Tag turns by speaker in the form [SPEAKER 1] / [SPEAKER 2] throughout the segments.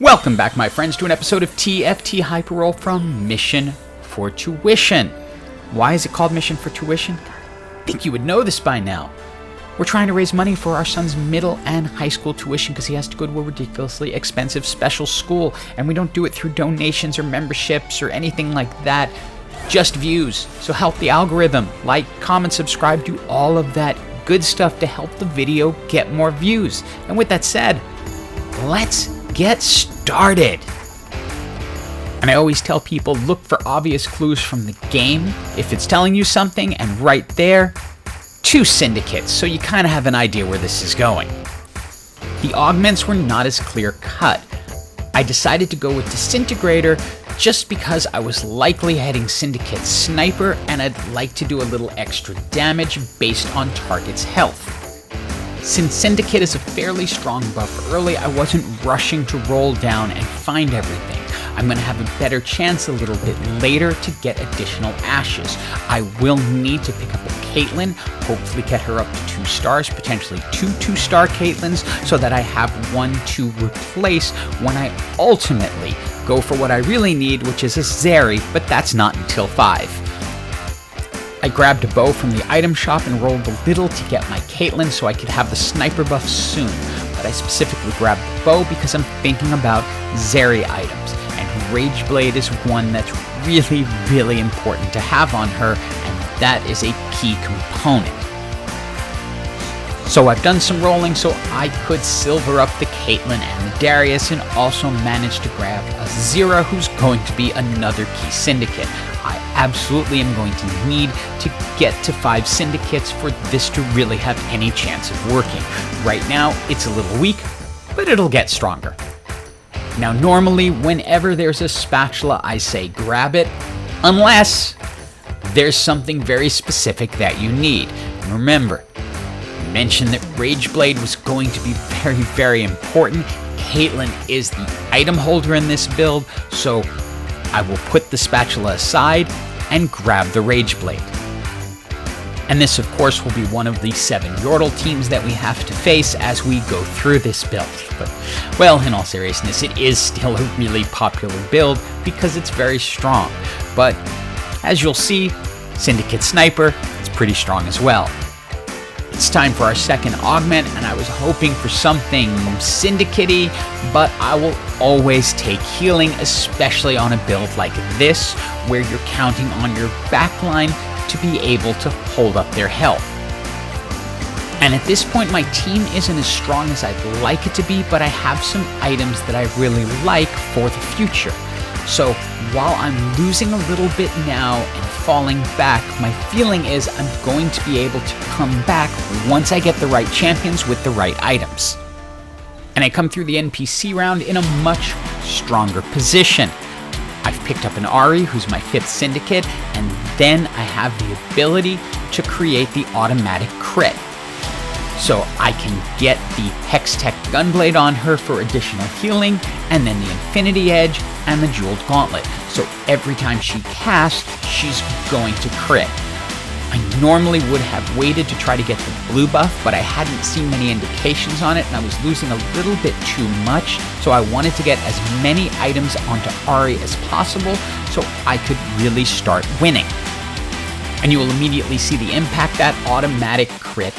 [SPEAKER 1] Welcome back, my friends, to an episode of TFT Hyperroll from Mission for Tuition. Why is it called Mission for Tuition? I think you would know this by now. We're trying to raise money for our son's middle and high school tuition because he has to go to a ridiculously expensive special school, and we don't do it through donations or memberships or anything like that. Just views. So help the algorithm. Like, comment, subscribe, do all of that good stuff to help the video get more views. And with that said, let's get started. And I always tell people, look for obvious clues from the game if it's telling you something, and right there, 2 syndicates, so you kind of have an idea where this is going. The augments were not as clear cut. I decided to go with Disintegrator just because I was likely heading Syndicate Sniper, and I'd like to do a little extra damage based on target's health. Since Syndicate is a fairly strong buff early, I wasn't rushing to roll down and find everything. I'm going to have a better chance a little bit later to get additional ashes. I will need to pick up a Caitlyn, hopefully get her up to 2 stars, potentially 2 2-star Caitlyn's, so that I have 1 to replace when I ultimately go for what I really need, which is a Ahri, but that's not until 5. I grabbed a bow from the item shop and rolled a little to get my Caitlyn so I could have the sniper buff soon, but I specifically grabbed the bow because I'm thinking about Ahri items, and Rage Blade is one that's really important to have on her, and that is a key component. So I've done some rolling so I could silver up the Caitlyn and the Darius, and also managed to grab a Zera, who's going to be another key syndicate. I absolutely am going to need to get to 5 syndicates for this to really have any chance of working. Right now, it's a little weak, but it'll get stronger. Now, normally, whenever there's a spatula, I say grab it, unless there's something very specific that you need. And remember, I mentioned that Rage Blade was going to be very important. Caitlyn is the item holder in this build, so I will put the spatula aside and grab the Rage Blade. And this, of course, will be one of the 7 Yordle teams that we have to face as we go through this build. But, well, in all seriousness, it is still a really popular build because it's very strong. But, as you'll see, Syndicate Sniper is pretty strong as well. It's time for our second augment, and I was hoping for something syndicate-y, but I will always take healing, especially on a build like this, where you're counting on your backline to be able to hold up their health. And at this point, my team isn't as strong as I'd like it to be, but I have some items that I really like for the future. So while I'm losing a little bit now and falling back, my feeling is I'm going to be able to come back once I get the right champions with the right items. And I come through the NPC round in a much stronger position. I've picked up an Ahri, who's my 5th syndicate, and then I have the ability to create the automatic crit. So I can get the Hextech Gunblade on her for additional healing, and then the Infinity Edge and the Jeweled Gauntlet. So every time she casts, she's going to crit. I normally would have waited to try to get the blue buff, but I hadn't seen many indications on it, and I was losing a little bit too much, so I wanted to get as many items onto Ahri as possible so I could really start winning. And you will immediately see the impact that automatic crit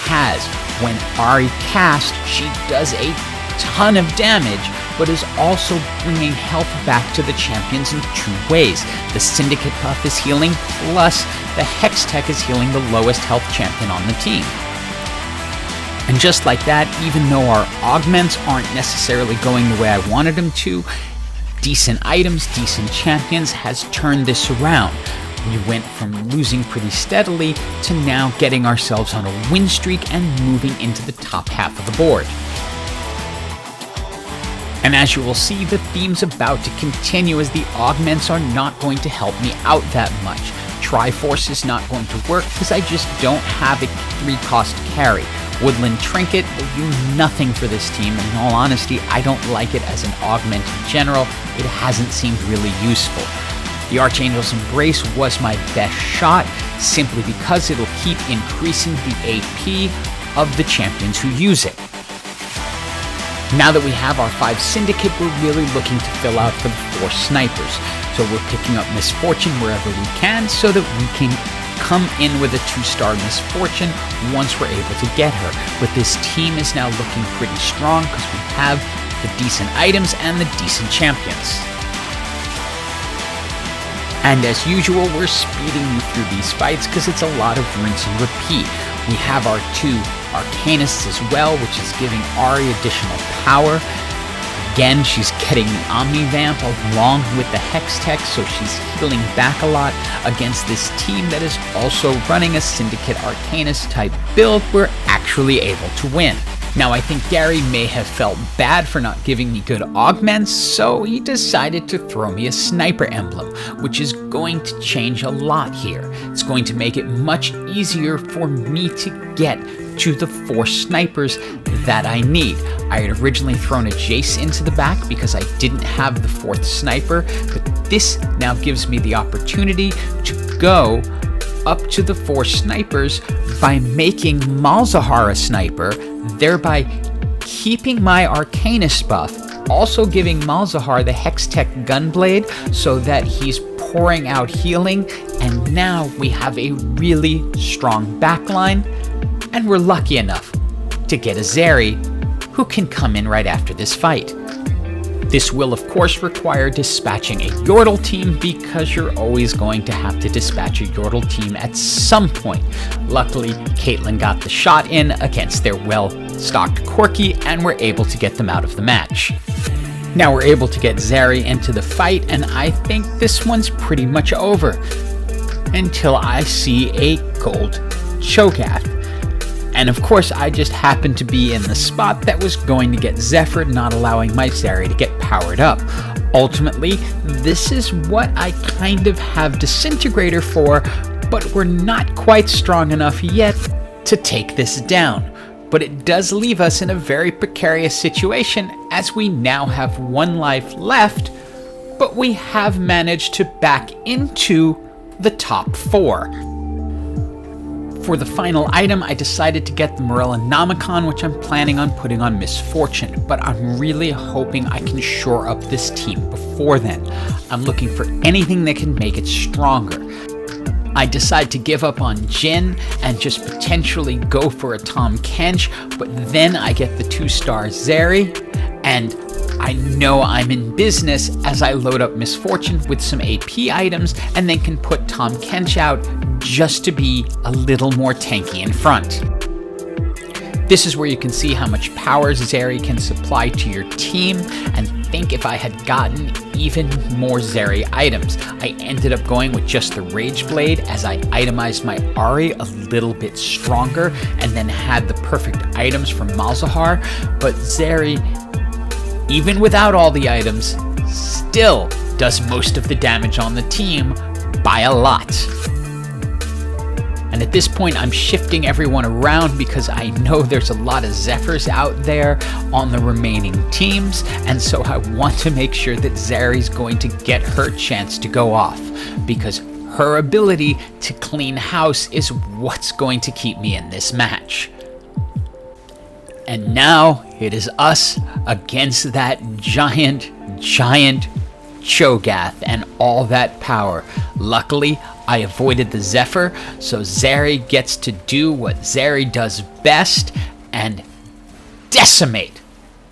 [SPEAKER 1] has. When Ahri casts, she does a ton of damage, but is also bringing health back to the champions in 2 ways. The Syndicate buff is healing, plus the Hextech is healing the lowest health champion on the team. And just like that, even though our augments aren't necessarily going the way I wanted them to, decent items, decent champions has turned this around. We went from losing pretty steadily to now getting ourselves on a win streak and moving into the top half of the board. And as you will see, the theme's about to continue as the augments are not going to help me out that much. Triforce is not going to work because I just don't have a 3-cost carry. Woodland Trinket will do nothing for this team, and in all honesty, I don't like it as an augment in general. It hasn't seemed really useful. The Archangel's Embrace was my best shot, simply because it'll keep increasing the AP of the champions who use it. Now that we have our 5 Syndicate, we're really looking to fill out for the 4 snipers. So we're picking up Misfortune wherever we can so that we can come in with a 2-star Misfortune once we're able to get her. But this team is now looking pretty strong because we have the decent items and the decent champions. And as usual, we're speeding you through these fights because it's a lot of rinse and repeat. We have our 2 Arcanists as well, which is giving Ahri additional power. Again, she's getting the Omni-Vamp along with the Hex Tech, so she's healing back a lot against this team that is also running a Syndicate Arcanist type build. We're actually able to win. Now, I think Gary may have felt bad for not giving me good augments, so he decided to throw me a sniper emblem, which is going to change a lot here. It's going to make it much easier for me to get to the 4 snipers that I need. I had originally thrown a Jace into the back because I didn't have the 4th sniper, but this now gives me the opportunity to go up to the 4 snipers by making Malzahar a sniper, thereby keeping my Arcanist buff, also giving Malzahar the Hextech Gunblade so that he's pouring out healing, and now we have a really strong backline, and we're lucky enough to get a Zeri who can come in right after this fight. This will of course require dispatching a Yordle team because you're always going to have to dispatch a Yordle team at some point. Luckily, Caitlyn got the shot in against their well-stocked Corki and we're able to get them out of the match. Now we're able to get Zeri into the fight, and I think this one's pretty much over until I see a gold Cho'Gath. And of course, I just happened to be in the spot that was going to get Zephyr, not allowing my Zeri to get powered up. Ultimately, this is what I kind of have Disintegrator for, but we're not quite strong enough yet to take this down. But it does leave us in a very precarious situation as we now have 1 life left, but we have managed to back into the top 4. For the final item, I decided to get the Morellonomicon, which I'm planning on putting on Misfortune, but I'm really hoping I can shore up this team before then. I'm looking for anything that can make it stronger. I decide to give up on Jhin and just potentially go for a Tahm Kench, but then I get the 2-star Zeri, and I know I'm in business as I load up Misfortune with some AP items and then can put Tahm Kench out just to be a little more tanky in front. This is where you can see how much power Zeri can supply to your team, and think if I had gotten even more Zeri items. I ended up going with just the Rage Blade as I itemized my Ahri a little bit stronger and then had the perfect items from Malzahar, but Zeri, even without all the items, still does most of the damage on the team by a lot. And at this point, I'm shifting everyone around because I know there's a lot of Zephyrs out there on the remaining teams, and so I want to make sure that Zeri's going to get her chance to go off, because her ability to clean house is what's going to keep me in this match. And now it is us against that giant Cho'Gath and all that power. Luckily, I avoided the Zephyr, so Zeri gets to do what Zeri does best and decimate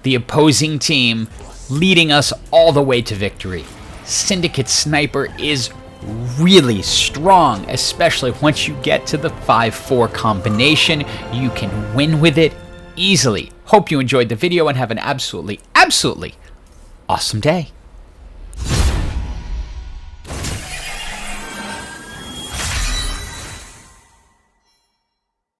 [SPEAKER 1] the opposing team, leading us all the way to victory. Syndicate Sniper is really strong, especially once you get to the 5-4 combination. You can win with it easily. Hope you enjoyed the video and have an absolutely awesome day.